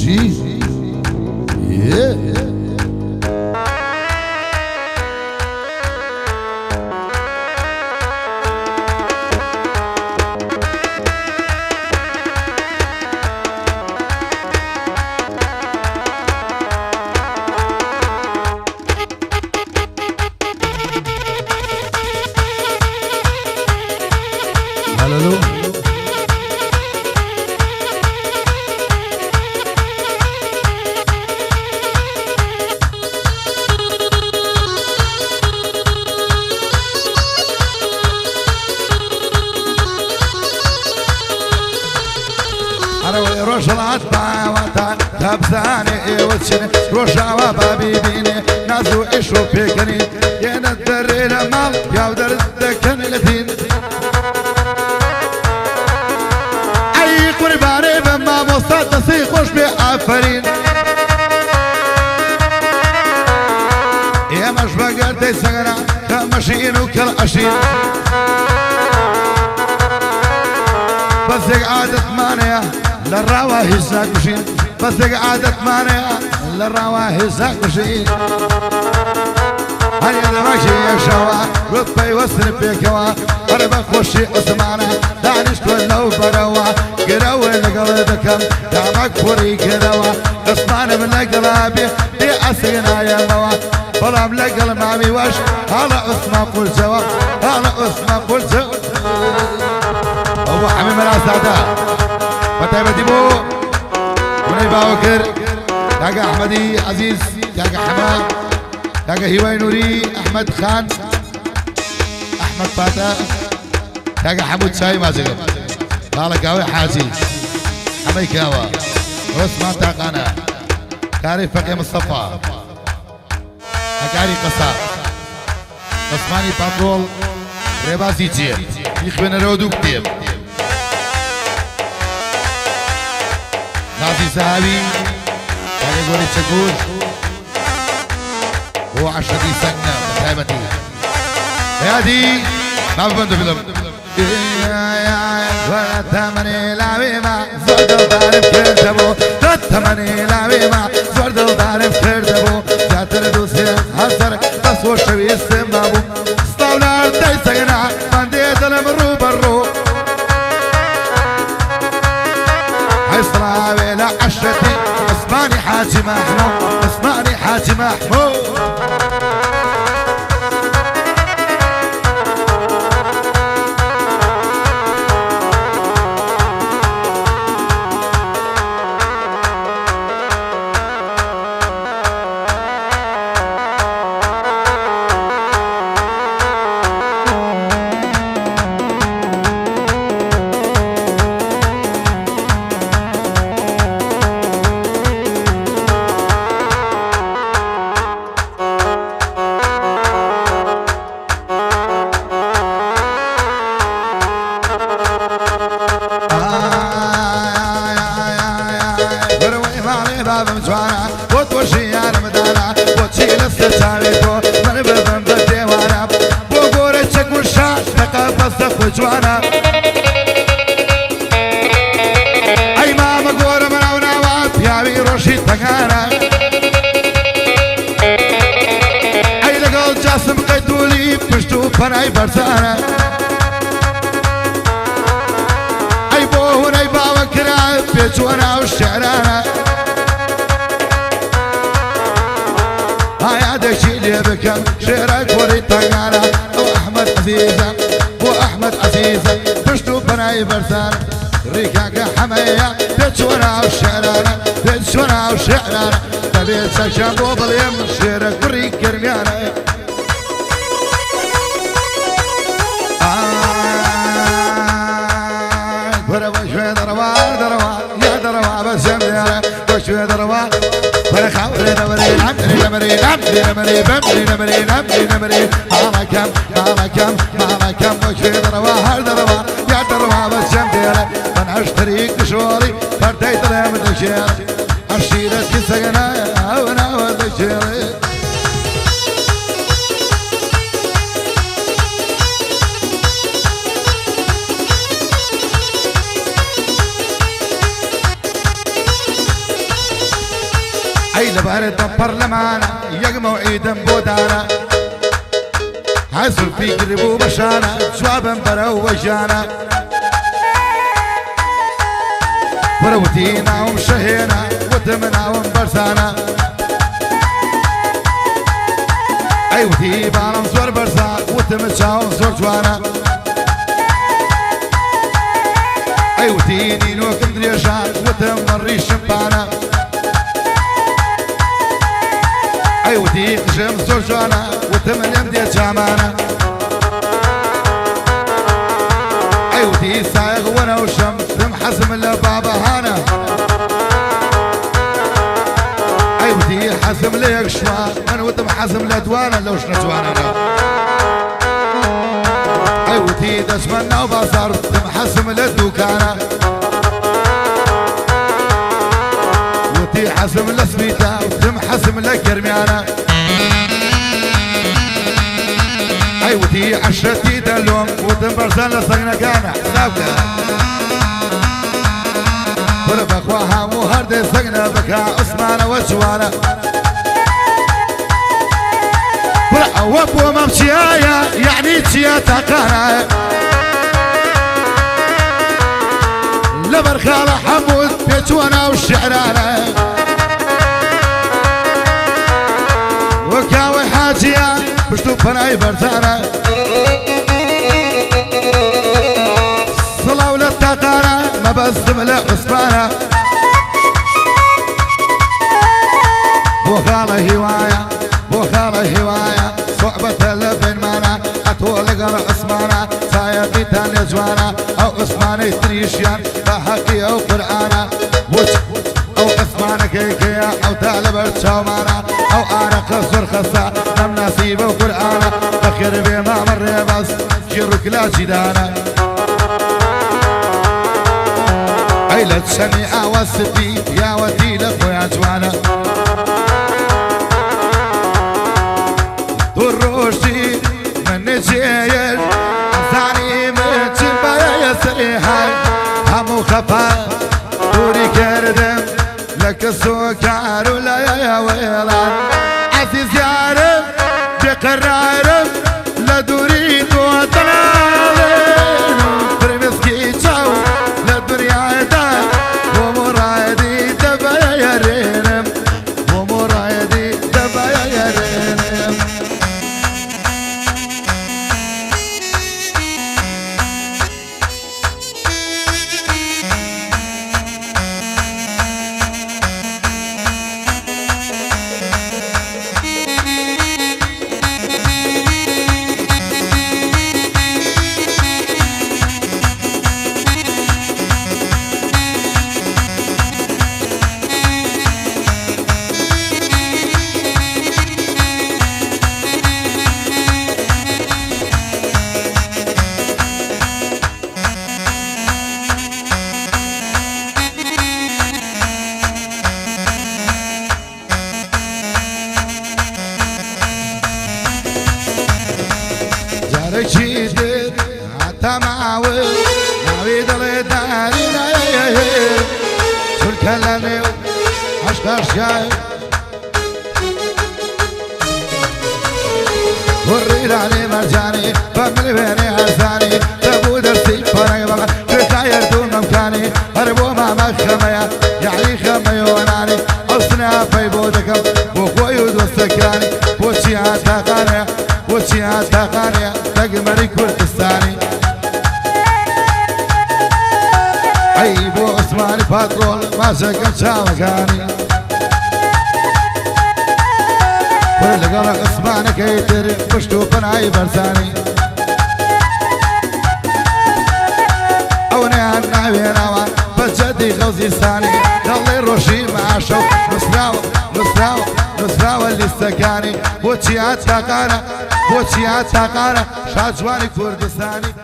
شي هللو روشلات باوتا تبزاني وتشني روشاوا بابيبيني نازو إشو بيكني يندري لمال يودر الدكن لدين أي قرباني بما مصاد نسي خوش بأفرين يا مش بقدي سغرا كمشين وكالأشين بس عادة مانيا للرواهي ساكوشين بس عادة مانيا للرواهي ساكوشين هل يدمشي يا شوا ربي وسر بيكوا أنا بخوشي أسمعنا دانش كله بروا قروا لقلدكم دامك فري كروا اسمعنا من قلبي بأسينا يا موا فرام لقل مامي وش هلا اسمع قول جوا هلا اسمع قول جوا أبو حميم الأسادة فتاة بديبو وني باوكر تاقا أحمدي عزيز تاقا حمام تاقا هواي نوري أحمد خان أحمد فاتح تاقا حمود شاي مازقب بالا كاوي حاجي حمي كاوا رسمان تاقانا كاري فقي مصطفى أكاري قصار عثماني باترول ريبازي جيب يخبن رودو كتيب نازي سهابي تاقي قولي تشكوش هو عشرتي سنة متعبتي هادي ما ببندو فيلم ثماني لعبيما زرد الضارب كردبو ثماني لعبيما زرد الضارب كردبو زاتر دوسي حسر بس وشوي السمابو سطاونا ارتي سينا من دي ظلم رو برو حيصرا ويلا عشرتي اسمعني حاجي محمود اسمعني حاجي محمود جوانا اي ماما قورا مناونا وابياوي روشي تقانا اي لقل جاسم قيدولي بشتو فناي برسانا اي بوهن اي باوا كراب بيجوانا والشعرانا هاي عادك شيلي بكم شعرك وري تقانا واحمد عزيزة واحمد عزيزة بشتو بناي برسان ريكاك حماية بيتشونا وشعرانا بيتشونا وشعرانا تبيت سكشان بوبل يم شيرك وريك رميانا بروا شوي دروار دروار يا دروار بس يميانا وشوي دروار ولا خاوري نمري نمري نمري نمري نمري بمري نمري نمري نمري ماما كم ماما كم ماما كم وشوي دروار هر دروار يا دروار بس يميانا من اشتريك بشوري فرديت لهم دشير اشيرت كسقنا وانا ودشيري لبارد برلمانا يق موعيدا بودانا حسر في قربو بشانا جوابا برو وجانا وروتينا ومشهينا وتمنا ومبرسانا ايوتي بانا مزور برسا وتمشا ومزور جوانا ايوتي نينو كمدريشان وتمري شمبانا ايوتي قشم زور جوانا وتمن يمدي جامانا ايوتي سايغ وانا وشم ثم حزم لبابا هانا ايوتي حزم ليك شوا انا وتم حزم لدوانا لو شنا جوانا ايوتي دشمنا وبصر ثم حزم للدوكانا وتي حزم لسبيتا ثم حزم لكرميانا ايوتي عشرتي دلوم وتم برزان لسقنا كانا حسابك ولا بخواها مو هرد سقنا بكا عثمان وجوانا ولا وابو ممشيايا يعني تشيا تاقانا لبرخال حمود بيتوانا والشعرانا وكاوي حاجيا بشتو فناي برزانا صلاة ولا تاقانا ما بسم لا عثمانا بوخالة هواية بوخالة هواية صعبة اللبن مانا أطول قرى عثمانا سايقي تاني جوانا أو عثماني تريشيان بحقي أو قرآنا أو عثمانا كيكيا أو تالب الشومانا أو أنا قصر خصا نم نصيب وقرآنا بخير بما مر بس جرك لا جدانا عيلة شنيعة والسبي يا ودي لخويا جوانا دروشي من جيل ثاني من جنبايا يسريحان همو خفا دوري كردم لك السكر ولا يا ويلان عزيز يعرف بقرارم لا دوريت وطنالين ترمسكي تشاو لا دنيا دا ومرادي دبا يا رينم ومرادي دبا يا رينم جيدر حتى معاول نعيد الداري لا شو الكلام عشق الشاي وريد علي مرجاني فملي بيني عزاني تبو درسي فرق بقى تخير دون مكاني هربو ما مخميا يعني خمي وناني أصنع في بودكم وخويود والسكاني وشيها تاقاني وشيها تاقاني تقمري كردستاني عيبو عثماني باترول ما شكل شامكاني كل قرى عثماني كيتر مشتوقن عي برساني أوني عنا بيناوان بجدي خوزيستاني يالله روشي مع شوق نسراوة اللي استكاني بوشيات تاقانا شاجواني كردستاني